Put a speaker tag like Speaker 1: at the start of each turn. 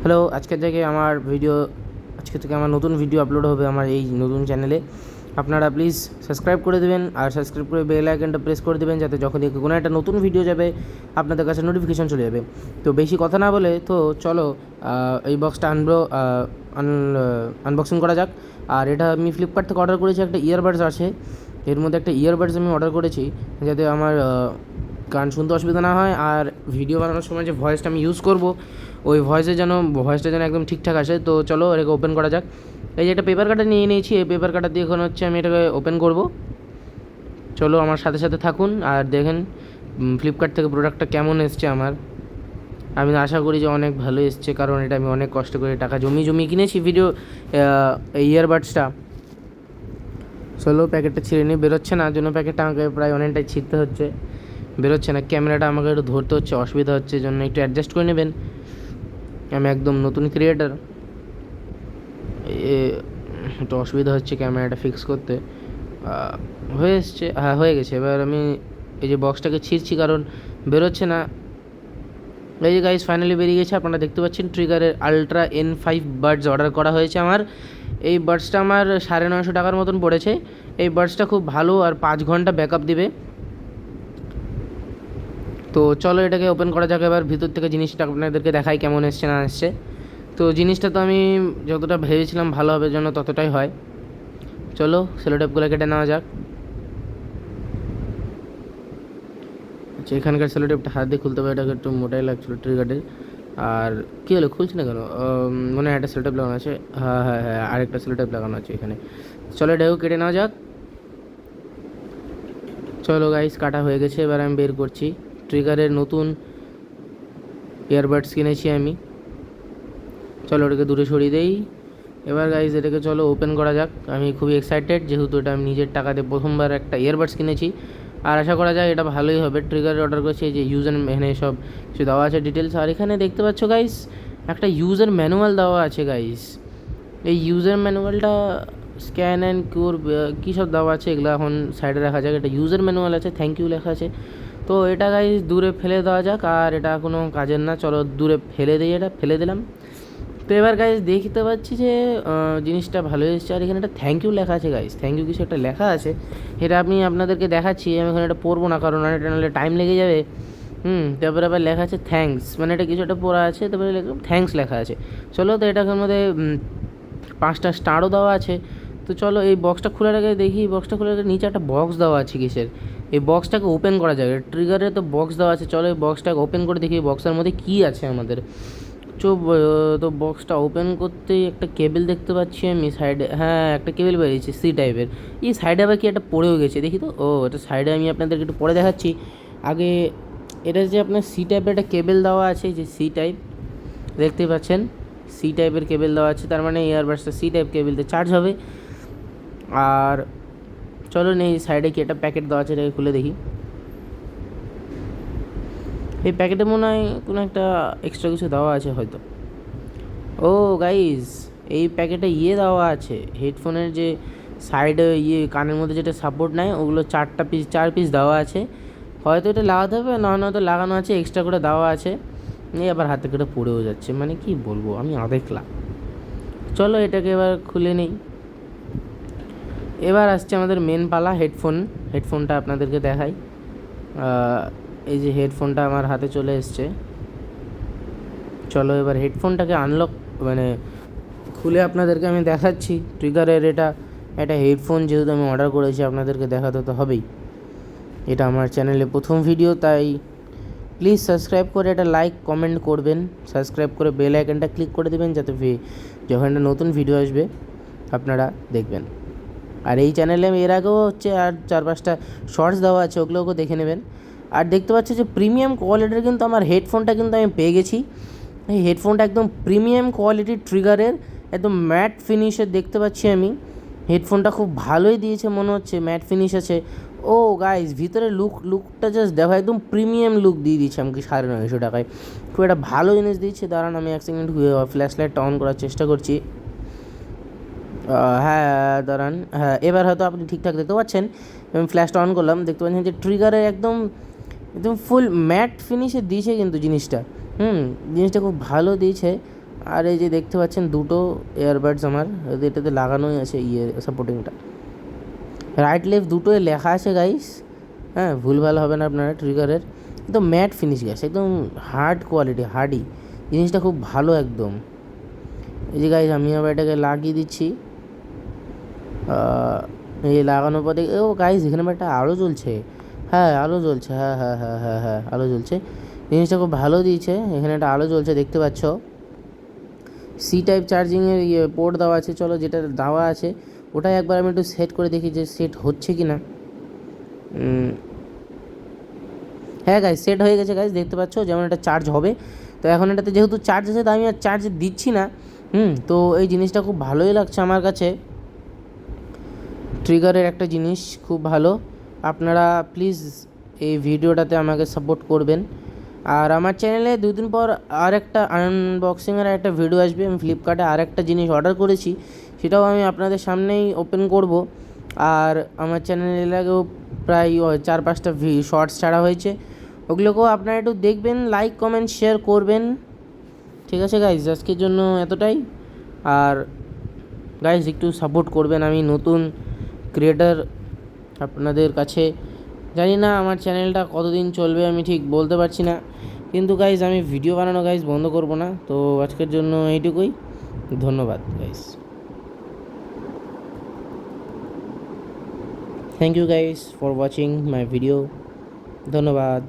Speaker 1: Hello, আজকে থেকে আমার নতুন ভিডিও আপলোড হবে আমার এই নতুন চ্যানেলে। আপনারা প্লিজ সাবস্ক্রাইব করে দেবেন, আর সাবস্ক্রাইব করে বেল আইকনটা প্রেস করে দেবেন, যাতে যখনই কোনো একটা নতুন ভিডিও যাবে আপনাদের কাছে নোটিফিকেশন চলে যাবে। তো বেশি কথা না বলে তো চলো এই বক্সটা আনবক্সিং করা যাক। আর এটা আমি ফ্লিপকার্ট থেকে অর্ডার করেছি, একটা ইয়ারবাডস আছে এর মধ্যে, একটা ইয়ারবাডস আমি অর্ডার করেছি যাতে আমার গান শুনতে অসুবিধা না হয়, আর ভিডিও বানানোর সময় যে ভয়েসটা আমি ইউজ করব ওই ভয়েসটা যেন একদম ঠিকঠাক আসে। তো চলো এটাকে ওপেন করা যাক। এই যে একটা পেপার কাটার নিয়ে নিয়েছি, এই পেপার কাটার দিয়ে এখন হচ্ছে আমি এটাকে ওপেন করব। চলো আমার সাথে সাথে থাকুন আর দেখেন ফ্লিপকার্ট থেকে প্রোডাক্টটা কেমন এসছে আমি আশা করি যে অনেক ভালো এসছে, কারণ এটা আমি অনেক কষ্ট করে টাকা জমিয়ে কিনেছি এই ইয়ারবাডসটা। চলো প্যাকেটটা ছিঁড়ে নিয়ে বেরোচ্ছে না, জন্য প্যাকেটটা আমাকে প্রায় অনেকটাই ছিঁড়তে হচ্ছে, বেরোচ্ছে না। ক্যামেরাটা আমাকে একটু ধরতে হচ্ছে, অসুবিধা হচ্ছে, জন্য একটু অ্যাডজাস্ট করে নেবেন। আমি একদম নতুন ক্রিয়েটার, একটু অসুবিধা হচ্ছে ক্যামেরাটা ফিক্স করতে। হয়ে এসছে, হ্যাঁ হয়ে গেছে। এবার আমি এই যে বক্সটাকে ছিঁড়ছি কারণ বেরোচ্ছে না। এই যে গাইস ফাইনালি বেরিয়ে গেছে, আপনারা দেখতে পাচ্ছেন ট্রিগারের আলট্রা N5 বাডস অর্ডার করা হয়েছে আমার। এই বাডসটা আমার 950 টাকার মতন পড়েছে। এই বাডসটা খুব ভালো আর 5 ঘন্টা ব্যাকআপ দিবে। তো চলো এটাকে ওপেন করা যাক। এবার ভিতর থেকে জিনিসটা আপনাদেরকে দেখাই কেমন এসছে না এসছে। তো জিনিসটা তো আমি যতটা ভেবেছিলাম ভালো হবে জন্য ততটাই হয়। চলো সেলোটেপগুলো কেটে নেওয়া যাক। আচ্ছা, এখানকার সেলোটেপটা হাত দিয়ে খুলতে হবে, এটাকে একটু মোটাই লাগছিলো ট্রিগারের। আর কী হলো, খুলছে না কেন? মনে হয় একটা সেলোটেপ লাগানো আছে। হ্যাঁ হ্যাঁ হ্যাঁ, আরেকটা সেলোটেপ লাগানো আছে এখানে। চলো এটাকেও কেটে নেওয়া যাক। চলো গাইস কাটা হয়ে গেছে, এবার আমি বের করছি। ট্রিগারের নতুন ইয়ারবাডস কিনেছি আমি। চলো ওটাকে দূরে সরিয়ে দেই। এবার গাইজ এটাকে চলো ওপেন করা যাক। আমি খুবই এক্সাইটেড, যেহেতু এটা আমি নিজের টাকাতে প্রথমবার একটা ইয়ারবাডস কিনেছি, আর আশা করা যায় এটা ভালোই হবে। ট্রিগারে অর্ডার করেছি, এই যে ইউজার এখানে সব কিছু দেওয়া আছে ডিটেলস, আর এখানে দেখতে পাচ্ছ গাইস একটা ইউজার ম্যানুয়াল দেওয়া আছে গাইস। এই ইউজার ম্যানুয়ালটা স্ক্যান অ্যান্ড কিউর কী সব দেওয়া আছে, এগুলো এখন সাইডে রাখা যাক। এটা ইউজার ম্যানুয়াল আছে, থ্যাংক ইউ লেখা আছে। তো এটা গাইস দূরে ফেলে দেওয়া যাক, আর এটা কোনো কাজের না, চলো দূরে ফেলে দিই, এটা ফেলে দিলাম। তো এবার গাইজ দেখতে পাচ্ছি যে জিনিসটা ভালো এসেছে, আর এখানে একটা থ্যাংক ইউ লেখা আছে গাইজ, থ্যাংক ইউ কিছু একটা লেখা আছে। এটা আমি আপনাদেরকে দেখাচ্ছি, আমি এখানে এটা পড়বো না কারণ এটা নাহলে টাইম লেগে যাবে। তারপরে আবার লেখা আছে থ্যাঙ্কস, মানে এটা কিছু একটা পড়া আছে, তারপরে থ্যাঙ্কস লেখা আছে। চলো তো এটার মধ্যে 5টা স্টারও দেওয়া আছে। তো চলো এই বক্সটা খুলে রেখে দেখি, বক্সটা খুলে রেখে নিচে একটা বক্স দেওয়া আছে কিসের, এই বক্সটাকে ওপেন করা যায়। ট্রিগারে তো বক্স দেওয়া আছে, চলো এই বক্সটাকে ওপেন করে দেখি বক্সের মধ্যে কী আছে আমাদের। তো বক্সটা ওপেন করতেই একটা কেবেল দেখতে পাচ্ছি আমি সাইডে, হ্যাঁ একটা কেবেল বেরিয়েছে সি টাইপের। এই সাইডে আবার কি একটা পড়েও গেছে দেখি তো, ও এটা সাইডে আমি আপনাদেরকে একটু পরে দেখাচ্ছি। আগে এটা যে আপনার সি টাইপের একটা কেবেল দেওয়া আছে, যে সি টাইপ দেখতে পাচ্ছেন, সি টাইপের কেবেল দেওয়া আছে, তার মানে ইয়ারবাডসটা সি টাইপ কেবেলতে চার্জ হবে। আর চলো নেই সাইডে কি একটা প্যাকেট দেওয়া আছে, এটাকে খুলে দেখি। এই প্যাকেটে মনে হয় কোনো একটা এক্সট্রা কিছু দেওয়া আছে হয়তো। ও গাইজ, এই প্যাকেটে দেওয়া আছে হেডফোনের যে সাইডে কানের মধ্যে যেটা সাপোর্ট নেয়, ওগুলো 4 পিস দেওয়া আছে। হয়তো এটা লাগাতে হবে, না হয়তো লাগানো আছে, এক্সট্রা করে দেওয়া আছে। আবার হাতে করে পড়েও যাচ্ছে, মানে কি বলবো, আমি দেখলাম। চলো এটাকে এবার খুলে নেই। এবার আসছে আমাদের মেন পালা, হেডফোনটা আপনাদেরকে দেখাই। এই যে হেডফোনটা আমার হাতে চলে এসছে। চলো এবার হেডফোনটাকে আনলক মানে খুলে আপনাদেরকে আমি দেখাচ্ছি। ট্রিগারের এটা হেডফোন, যেহেতু আমি অর্ডার করেছি আপনাদেরকে দেখাতে তো হবেই। এটা আমার চ্যানেলে প্রথম ভিডিও, তাই প্লিজ সাবস্ক্রাইব করে এটা লাইক কমেন্ট করবেন, সাবস্ক্রাইব করে বেল আইকনটা ক্লিক করে দেবেন, যাতে যখন একটা নতুন ভিডিও আসবে আপনারা দেখবেন। আর এই চ্যানেলে আমি এর আগেও হচ্ছে আর 4-5টা শর্টস দেওয়া আছে, ওগুলোকে দেখে নেবেন। আর দেখতে পাচ্ছি যে প্রিমিয়াম কোয়ালিটির কিন্তু আমার হেডফোনটা কিন্তু আমি পেয়ে গেছি। এই হেডফোনটা একদম প্রিমিয়াম কোয়ালিটির ট্রিগারের, একদম ম্যাট ফিনিশের দেখতে পাচ্ছি আমি। হেডফোনটা খুব ভালোই দিয়েছে মনে হচ্ছে, ম্যাট ফিনিশ আছে। ও গাইজ ভিতরে লুকটা জাস্ট দেখো, একদম প্রিমিয়াম লুক দিয়ে দিচ্ছে আমাকে 950 টাকায়। খুব একটা ভালো জিনিস দিচ্ছে। দাঁড়ান আমি এক সেকেন্ড ফ্ল্যাশ লাইটটা অন করার চেষ্টা করছি। হ্যাঁ দাঁড়ান, হ্যাঁ এবার হয়তো আপনি ঠিকঠাক দেখতে পাচ্ছেন। আমি ফ্ল্যাশটা অন করলাম, দেখতে পাচ্ছেন যে ট্রিগারে একদম একদম ফুল ম্যাট ফিনিশে দিয়েছে কিন্তু জিনিসটা। জিনিসটা খুব ভালো দিয়েছে। আর এই যে দেখতে পাচ্ছেন দুটো এয়ারবাডস আমার এটাতে লাগানোই আছে সাপোর্টিংটা, রাইট লেফট দুটোই লেখা আছে গাইস, হ্যাঁ ভুলভাল হবে না আপনারা ট্রিগারের। একদম ম্যাট ফিনিশ গাইস, একদম হার্ড কোয়ালিটি, হার্ডি জিনিসটা খুব ভালো একদম। এই যে গাইস আমি আবার এটাকে লাগিয়ে দিচ্ছি, এই লাগানোর পর ও গাইস এখানে একটা আলো জ্বলছে, হ্যাঁ আলো জ্বলছে, হ্যাঁ হ্যাঁ হ্যাঁ হ্যাঁ হ্যাঁ আলো জ্বলছে, জিনিসটা খুব ভালো দিয়েছে। এখানে একটা আলো জ্বলছে দেখতে পাচ্ছ, সি টাইপ চার্জিংয়ের পোর্ট দেওয়া আছে। চলো যেটা দেওয়া আছে ওটাই একবার আমি একটু সেট করে দেখি যে সেট হচ্ছে কি না। হ্যাঁ গাইজ সেট হয়ে গেছে গাইজ, দেখতে পাচ্ছ যেমন এটা চার্জ হবে। তো এখন এটাতে যেহেতু চার্জ আছে তো আমি আর চার্জ দিচ্ছি না। তো এই জিনিসটা খুব ভালোই লাগছে আমার কাছে, ট্রিগারের একটা জিনিস খুব ভালো। আপনারা প্লিজ এই ভিডিওটাতে আমাকে সাপোর্ট করবেন। আর আমার চ্যানেলে 2 দিন পর আর একটা আনবক্সিংয়ের একটা ভিডিও আসবে। আমি ফ্লিপকার্টে আর একটা জিনিস অর্ডার করেছি, সেটাও আমি আপনাদের সামনেই ওপেন করব। আর আমার চ্যানেলের আগেও প্রায় 4-5টা শর্টস ছাড়া হয়েছে, ওগুলোকেও আপনারা একটু দেখবেন, লাইক কমেন্ট শেয়ার করবেন। ঠিক আছে গাইজ, আজকের জন্য এতটাই। আর গাইজ একটু সাপোর্ট করবেন, আমি নতুন ক্রিয়েটার আপনাদের কাছে। জানি না আমার চ্যানেলটা কতদিন চলবে আমি ঠিক বলতে পারছি না, কিন্তু গাইজ আমি ভিডিও বানানো গাইজ বন্ধ করব না। তো আজকের জন্য এইটুকুই, ধন্যবাদ guys, thank you guys for watching my video, ধন্যবাদ।